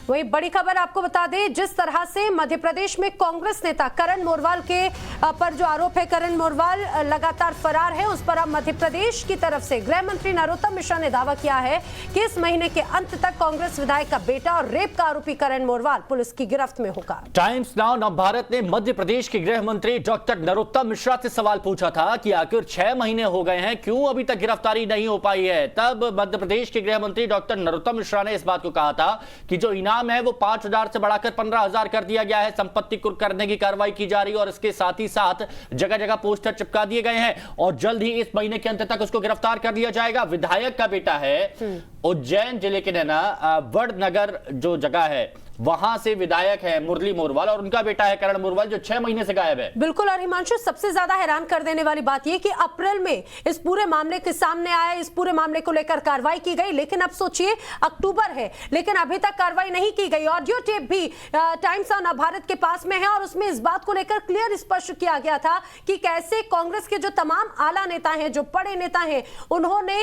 वही बड़ी खबर आपको बता दें, जिस तरह से मध्य प्रदेश में कांग्रेस नेता करण मोरवाल के पर जो आरोप है, करण मोरवाल लगातार फरार है, उस पर अब मध्य प्रदेश की तरफ से गृह मंत्री नरोत्तम मिश्रा ने दावा किया है कि इस महीने के अंत तक कांग्रेस विधायक का बेटा और रेप का आरोपी करण मोरवाल पुलिस की गिरफ्त में होगा। टाइम्स नाउ नवभारत ने मध्य प्रदेश के गृह मंत्री डॉक्टर नरोत्तम मिश्रा से सवाल पूछा था कि आखिर 6 महीने हो गए हैं, क्यों अभी तक गिरफ्तारी नहीं हो पाई है। तब मध्य प्रदेश के गृह मंत्री डॉक्टर नरोत्तम मिश्रा ने इस बात को कहा था कि जो इनाम है वो 5,000 से बढ़ाकर 15,000 कर दिया गया है, संपत्ति कुर्क करने की कार्रवाई की जा रही है और इसके साथ ही साथ जगह जगह पोस्टर चिपका दिए गए हैं और जल्द ही इस महीने के अंत तक उसको गिरफ्तार कर दिया जाएगा। विधायक का बेटा है, उज्जैन जिले के वडनगर जो जगह है वहां से विधायक है मुरली मोरवाल और उनका बेटा है करण मोरवाल जो 6 महीने से गायब है। बिल्कुल, और हिमांशु सबसे ज्यादा हैरान कर देने वाली बात यह कि अप्रैल में इस पूरे मामले के सामने आया, इस पूरे मामले को लेकर कार्रवाई की गई, लेकिन अब सोचिए अक्टूबर है लेकिन अभी तक कार्रवाई नहीं की गई। ऑडियो टेप भी टाइम्स ऑफ नवभारत के पास में है और उसमें इस बात को लेकर क्लियर स्पष्ट किया गया था कि कैसे कांग्रेस के जो तमाम आला नेता हैं, जो बड़े नेता हैं, उन्होंने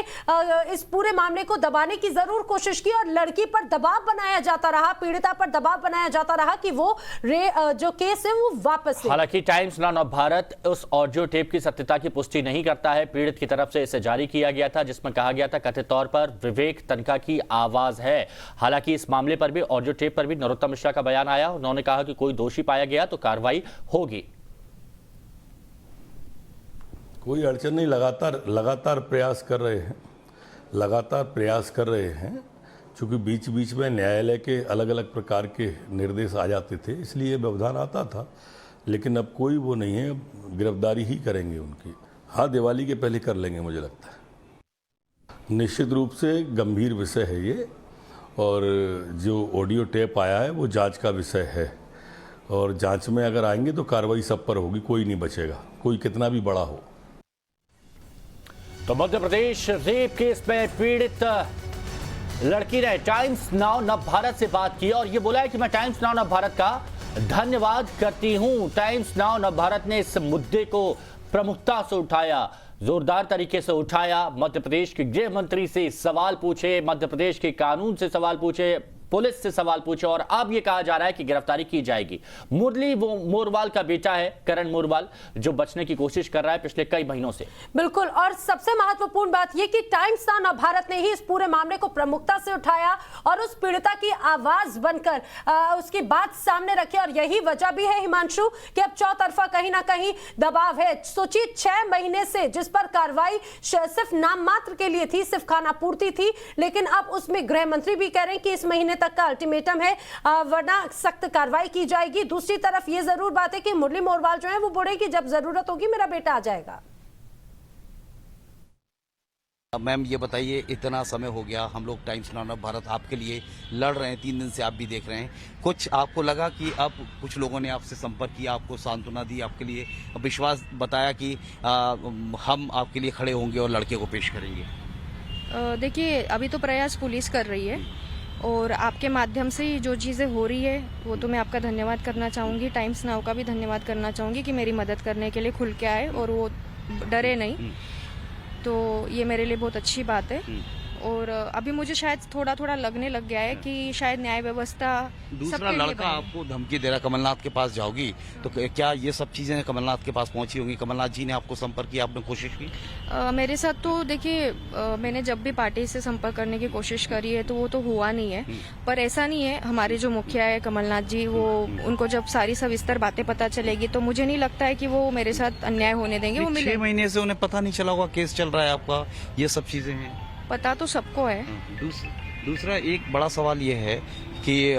इस पूरे मामले को दबाने की जरूर कोशिश की और लड़की पर दबाव बनाया जाता रहा, पीड़िता दबाव बनाया जाता रहा कि वो जो केस है वो वापस ले। हालांकि टाइम्स नाउ नवभारत उस ऑडियो टेप की सत्यता की पुष्टि नहीं करता है। पीड़ित की तरफ से इसे जारी किया गया था जिसमें कहा गया था कथित तौर पर विवेक तनखा की आवाज है। हालांकि इस मामले पर भी, ऑडियो टेप पर भी नरोत्तम मिश्रा का बयान आया, उन्होंने कहा कि कोई दोषी पाया गया तो कार्रवाई होगी। कोई अड़चन नहीं, लगातार प्रयास कर रहे हैं, चूंकि बीच बीच में न्यायालय के अलग अलग प्रकार के निर्देश आ जाते थे इसलिए व्यवधान आता था, लेकिन अब कोई वो नहीं है, गिरफ्तारी ही करेंगे उनकी। हाँ, दिवाली के पहले कर लेंगे मुझे लगता है। निश्चित रूप से गंभीर विषय है ये और जो ऑडियो टेप आया है वो जांच का विषय है और जांच में अगर आएंगे तो कार्रवाई सब पर होगी, कोई नहीं बचेगा, कोई कितना भी बड़ा हो। तो मध्य प्रदेश रेप केस में पीड़ित लड़की ने टाइम्स नाउ नवभारत से बात की और ये बोला है कि मैं टाइम्स नाउ नवभारत का धन्यवाद करती हूं। टाइम्स नाउ नवभारत ने इस मुद्दे को प्रमुखता से उठाया, जोरदार तरीके से उठाया, मध्य प्रदेश के गृह मंत्री से सवाल पूछे, मध्य प्रदेश के कानून से सवाल पूछे, पुलिस से सवाल पूछे और अब यह कहा जा रहा है कि गिरफ्तारी की जाएगी। मुरली मोरवाल का बेटा है करण मोरवाल जो बचने की कोशिश कर रहा है पिछले कई महीनों से। बिल्कुल, और सबसे महत्वपूर्ण बात यह कि टाइम्स नाउ नवभारत ने ही इस पूरे मामले को प्रमुखता से उठाया और उस पीड़िता की आवाज बनकर उसकी बात सामने रखी और यही वजह भी है हिमांशु कि अब चौतरफा कहीं ना कहीं दबाव है। सोचिए 6 महीने से जिस पर कार्रवाई सिर्फ नाम मात्र के लिए थी, सिर्फ खाना पूर्ति थी, लेकिन अब उसमें गृह मंत्री भी कह रहे हैं कि इस महीने तक का अल्टीमेटम है वरना सख्त कार्रवाई की जाएगी। दूसरी तरफ ये जरूर बात है कि मुरली मोरवाल जो है वो बोले कि जब जरूरत होगी मेरा बेटा आ जाएगा। मैम ये बताइए, इतना समय हो गया, हम लोग टाइम्स नाउ नवभारत आपके लिए लड़ रहे हैं, 3 दिन से आप भी देख रहे हैं, कुछ आपको लगा कि अब कुछ लोगों ने आपसे संपर्क किया, आपको सांत्वना दी, आपके लिए विश्वास बताया कि हम आपके लिए खड़े होंगे और लड़के को पेश करेंगे? देखिए, अभी तो प्रयास पुलिस कर रही है और आपके माध्यम से जो चीज़ें हो रही है वो तो मैं आपका धन्यवाद करना चाहूँगी, टाइम्स नाउ का भी धन्यवाद करना चाहूँगी कि मेरी मदद करने के लिए खुल के आए और वो डरे नहीं, तो ये मेरे लिए बहुत अच्छी बात है। और अभी मुझे शायद थोड़ा थोड़ा लगने लग गया है कि शायद न्याय व्यवस्था दूसरा लड़का आपको धमकी दे रहा, कमलनाथ के पास जाओगी, तो क्या ये सब चीजें कमलनाथ के पास पहुंची होंगी? कमलनाथ जी ने आपको संपर्क किया, आपने कोशिश की? मेरे साथ तो देखिए, मैंने जब भी पार्टी से संपर्क करने की कोशिश करी है तो वो तो हुआ नहीं है, पर ऐसा नहीं है, हमारे जो मुखिया है कमलनाथ जी, वो उनको जब सारी सविस्तर बातें पता चलेगी तो मुझे नहीं लगता है कि वो मेरे साथ अन्याय होने देंगे। वो 6 महीने से उन्हें पता नहीं चला होगा केस चल रहा है आपका, ये सब चीजें हैं, पता तो सबको है। दूसरा एक बड़ा सवाल ये है कि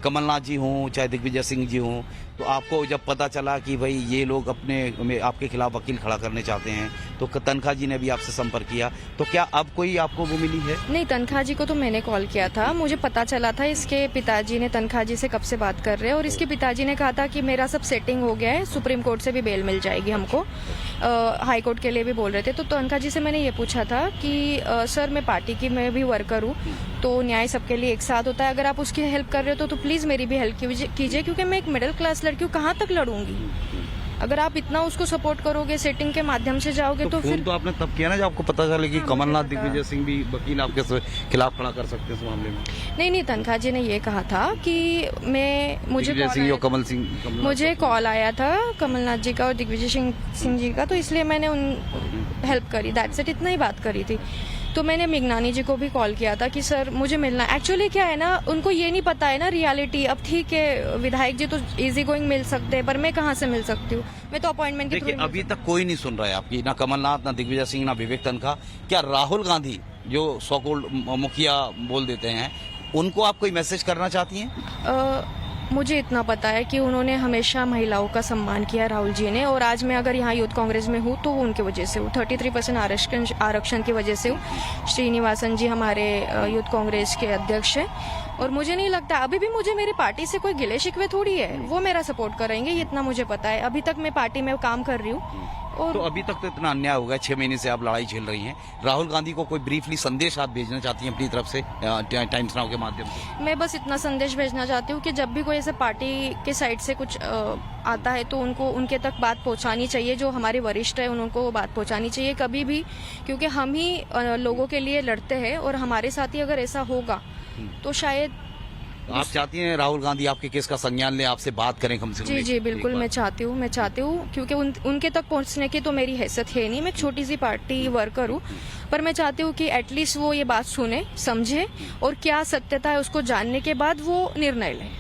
कमलनाथ जी हों चाहे दिग्विजय सिंह जी हों, तो आपको जब पता चला कि भाई ये लोग आपके खिलाफ वकील खड़ा करने चाहते हैं तो तनखा जी ने भी आपसे संपर्क किया, तो क्या अब कोई आपको वो मिली है? नहीं, तनखा जी को तो मैंने कॉल किया था, मुझे पता चला था इसके पिताजी ने तनखा जी से कब से बात कर रहे हैं और इसके पिताजी ने कहा था कि मेरा सब सेटिंग हो गया है, सुप्रीम कोर्ट से भी बेल मिल जाएगी हमको, हाई कोर्ट के लिए भी बोल रहे थे। तो तनखा जी से मैंने ये पूछा था कि सर मैं पार्टी की मैं भी वर्कर हूँ, तो न्याय सबके लिए एक साथ होता है, अगर आप उसकी हेल्प कर रहे हो तो प्लीज़ मेरी भी हेल्प कीजिए, क्योंकि मैं एक मिडिल क्लास लड़की हूँ, कहाँ तक लड़ूंगी। अगर आप इतना उसको सपोर्ट करोगे, सेटिंग के माध्यम से जाओगे तो फोन फिर तो आपने तब किया ना जब आपको पता चले कि हाँ, कमलनाथ मुझे पता। दिग्विजय सिंह भी वकील आपके खिलाफ खड़ा कर सकते हैं इस मामले में। नहीं, तनखा जी ने ये कहा था कि मुझे दिग्विजय कॉल सिंह आया और कमलनाथ मुझे कॉल आया था कमलनाथ जी का और दिग्विजय सिंह जी का, तो इसलिए मैंने उन हेल्प करी, दैट्स इट, इतना ही बात करी थी। तो मैंने मेघनानी जी को भी कॉल किया था कि सर मुझे मिलना। एक्चुअली क्या है ना, उनको ये नहीं पता है ना रियलिटी। अब ठीक है, विधायक जी तो इजी गोइंग मिल सकते हैं, पर मैं कहाँ से मिल सकती हूँ? मैं तो अपॉइंटमेंट के थ्रू देखिए अभी तक कोई नहीं सुन रहा है आपकी, ना कमलनाथ, ना दिग्विजय सिंह, ना विवेक तनखा। क्या राहुल गांधी जो सो कॉल्ड मुखिया बोल देते हैं, उनको आप कोई मैसेज करना चाहती हैं? मुझे इतना पता है कि उन्होंने हमेशा महिलाओं का सम्मान किया, राहुल जी ने, और आज मैं अगर यहाँ यूथ कांग्रेस में हूँ तो वो उनकी वजह से हूँ। 33% आरक्षण की वजह से हूँ। श्रीनिवासन जी हमारे यूथ कांग्रेस के अध्यक्ष हैं, और मुझे नहीं लगता अभी भी मुझे मेरी पार्टी से कोई गिले शिकवे थोड़ी है, वो मेरा सपोर्ट करेंगे, ये इतना मुझे पता है। अभी तक मैं पार्टी में काम कर रही हूँ। और तो अभी तक तो इतना अन्याय हो गया, 6 महीने से आप लड़ाई झेल रही हैं। राहुल गांधी को कोई ब्रीफली संदेश आप भेजना चाहती हैं अपनी तरफ से टाइम्स नाउ के माध्यम से? मैं बस इतना संदेश भेजना चाहती हूँ कि जब भी कोई ऐसे पार्टी के साइड से कुछ आता है तो उनको उनके तक बात पहुँचानी चाहिए। जो हमारे वरिष्ठ हैं उनको वो बात पहुँचानी चाहिए कभी भी, क्योंकि हम ही लोगों के लिए लड़ते हैं, और हमारे साथ ही अगर ऐसा होगा तो शायद आप चाहती हैं राहुल गांधी आपके केस का संज्ञान ले, आपसे बात करें कम से कम? जी बिल्कुल, मैं चाहती हूँ क्योंकि उनके तक पहुंचने की तो मेरी हैसियत है नहीं। मैं एक छोटी सी पार्टी वर्कर हूँ, पर मैं चाहती हूँ कि एटलीस्ट वो ये बात सुने, समझे, और क्या सत्यता है उसको जानने के बाद वो निर्णय लें।